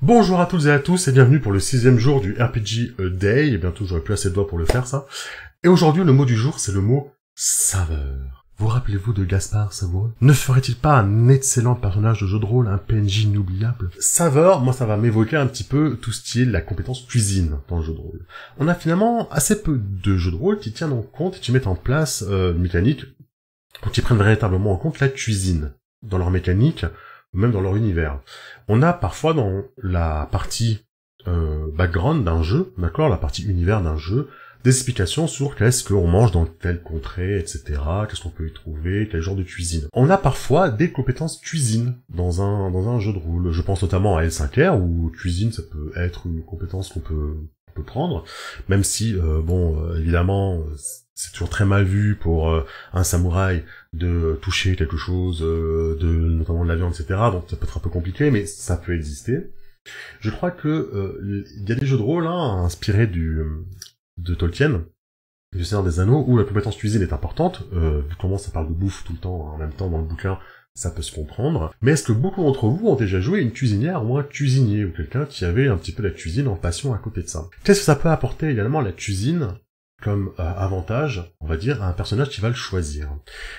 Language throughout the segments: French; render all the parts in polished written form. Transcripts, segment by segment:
Bonjour à toutes et à tous et bienvenue pour le 6e jour du RPG A Day, et bientôt j'aurai plus assez de doigts pour le faire ça. Et aujourd'hui le mot du jour c'est le mot saveur. Vous rappelez-vous de Gaspard Savoureux? Ne ferait-il pas un excellent personnage de jeu de rôle, un PNJ inoubliable? Saveur, moi ça va m'évoquer un petit peu tout ce qui est la compétence cuisine dans le jeu de rôle. On a finalement assez peu de jeux de rôle qui tiennent en compte et qui mettent en place une mécanique qui prennent véritablement en compte la cuisine dans leur mécanique, ou même dans leur univers. On a parfois dans la partie background d'un jeu, d'accord, la partie univers d'un jeu, des explications sur qu'est-ce qu'on mange dans telle contrée, etc., qu'est-ce qu'on peut y trouver, quel genre de cuisine. On a parfois des compétences cuisine dans un jeu de rôle. Je pense notamment à L5R, où cuisine, ça peut être une compétence qu'on peut prendre, même si, évidemment, c'est toujours très mal vu pour un samouraï de toucher quelque chose, notamment de la viande, etc., donc ça peut être un peu compliqué, mais ça peut exister. Je crois que il y a des jeux de rôle inspirés de Tolkien, du Seigneur des Anneaux, où la compétence cuisine est importante, vu comment ça parle de bouffe tout le temps, en même temps dans le bouquin, ça peut se comprendre. Mais est-ce que beaucoup d'entre vous ont déjà joué une cuisinière ou un cuisinier, ou quelqu'un qui avait un petit peu la cuisine en passion à côté de ça? Qu'est-ce que ça peut apporter également la cuisine comme avantage, on va dire, à un personnage qui va le choisir?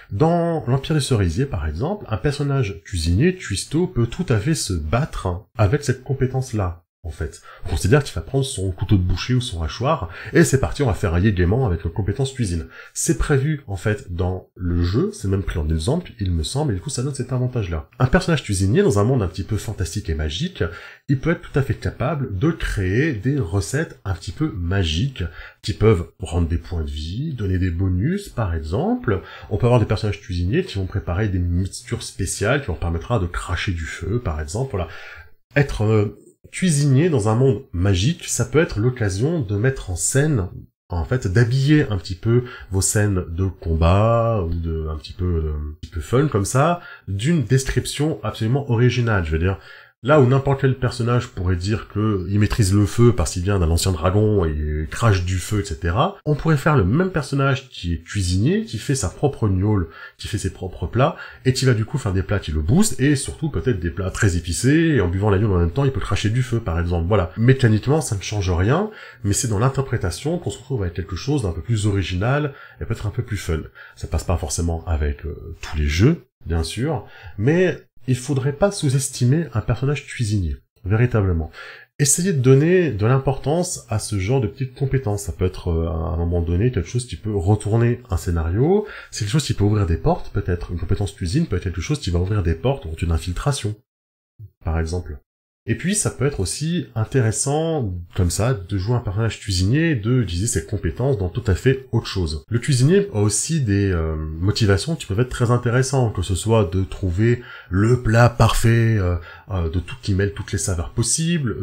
Dans l'Empire des Cerisiers, par exemple, un personnage cuisinier, cuistot, peut tout à fait se battre avec cette compétence-là. En fait, on considère qu'il va prendre son couteau de boucher ou son hachoir, et c'est parti, on va ferrailler gaiement avec notre compétence cuisine. C'est prévu, en fait, dans le jeu, c'est même pris en exemple, il me semble, et du coup ça donne cet avantage-là. Un personnage cuisinier, dans un monde un petit peu fantastique et magique, il peut être tout à fait capable de créer des recettes un petit peu magiques, qui peuvent rendre des points de vie, donner des bonus, par exemple. On peut avoir des personnages cuisiniers qui vont préparer des mixtures spéciales, qui vont permettre de cracher du feu, par exemple, voilà. Être cuisinier dans un monde magique, ça peut être l'occasion de mettre en scène, en fait, d'habiller un petit peu vos scènes de combat, ou de un petit peu fun comme ça, d'une description absolument originale. Je veux dire, là où n'importe quel personnage pourrait dire que il maîtrise le feu parce qu'il vient d'un ancien dragon et crache du feu, etc., on pourrait faire le même personnage qui est cuisinier, qui fait sa propre gnôle, qui fait ses propres plats, et qui va du coup faire des plats qui le boostent, et surtout peut-être des plats très épicés, et en buvant la gnôle en même temps, il peut cracher du feu, par exemple. Voilà. Mécaniquement, ça ne change rien, mais c'est dans l'interprétation qu'on se retrouve avec quelque chose d'un peu plus original, et peut-être un peu plus fun. Ça passe pas forcément avec tous les jeux, bien sûr, mais il faudrait pas sous-estimer un personnage cuisinier, véritablement. Essayez de donner de l'importance à ce genre de petites compétences. Ça peut être, à un moment donné, quelque chose qui peut retourner un scénario, c'est quelque chose qui peut ouvrir des portes, peut-être. Une compétence cuisine peut être quelque chose qui va ouvrir des portes ou une infiltration, par exemple. Et puis, ça peut être aussi intéressant, comme ça, de jouer un personnage cuisinier et d'utiliser ses compétences dans tout à fait autre chose. Le cuisinier a aussi des motivations qui peuvent être très intéressantes, que ce soit de trouver le plat parfait, de tout qui mêle toutes les saveurs possibles,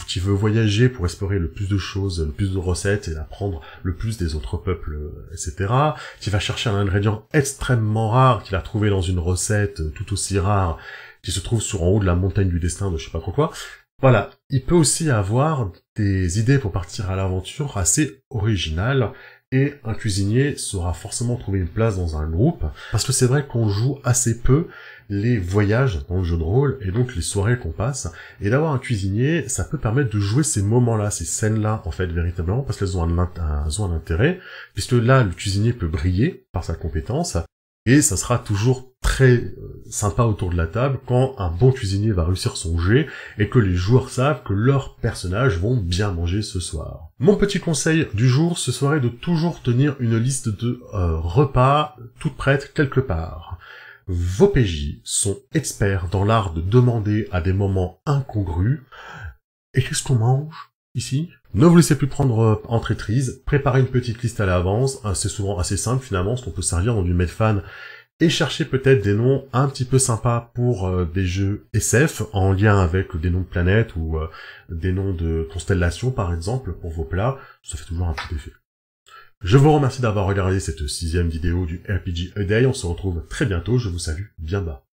qui veut voyager pour explorer le plus de choses, le plus de recettes et apprendre le plus des autres peuples, etc. Qui va chercher un ingrédient extrêmement rare qu'il a trouvé dans une recette tout aussi rare, qui se trouve sur en haut de la montagne du destin de je sais pas trop quoi. Voilà, il peut aussi avoir des idées pour partir à l'aventure assez originales, et un cuisinier saura forcément trouver une place dans un groupe, parce que c'est vrai qu'on joue assez peu les voyages dans le jeu de rôle, et donc les soirées qu'on passe, et d'avoir un cuisinier, ça peut permettre de jouer ces moments-là, ces scènes-là, en fait, véritablement, parce qu'elles ont un intérêt, puisque là, le cuisinier peut briller par sa compétence, et ça sera toujours très sympa autour de la table quand un bon cuisinier va réussir son jet et que les joueurs savent que leurs personnages vont bien manger ce soir. Mon petit conseil du jour, ce serait de toujours tenir une liste de repas toute prête quelque part. Vos PJ sont experts dans l'art de demander à des moments incongrus « Et qu'est-ce qu'on mange ici ?» Ne vous laissez plus prendre en traîtrise, préparez une petite liste à l'avance, c'est souvent assez simple finalement, ce qu'on peut servir dans du Medfan, et cherchez peut-être des noms un petit peu sympas pour des jeux SF, en lien avec des noms de planètes ou des noms de constellations par exemple, pour vos plats, ça fait toujours un petit effet. Je vous remercie d'avoir regardé cette 6e vidéo du RPG A Day, on se retrouve très bientôt, je vous salue bien bas.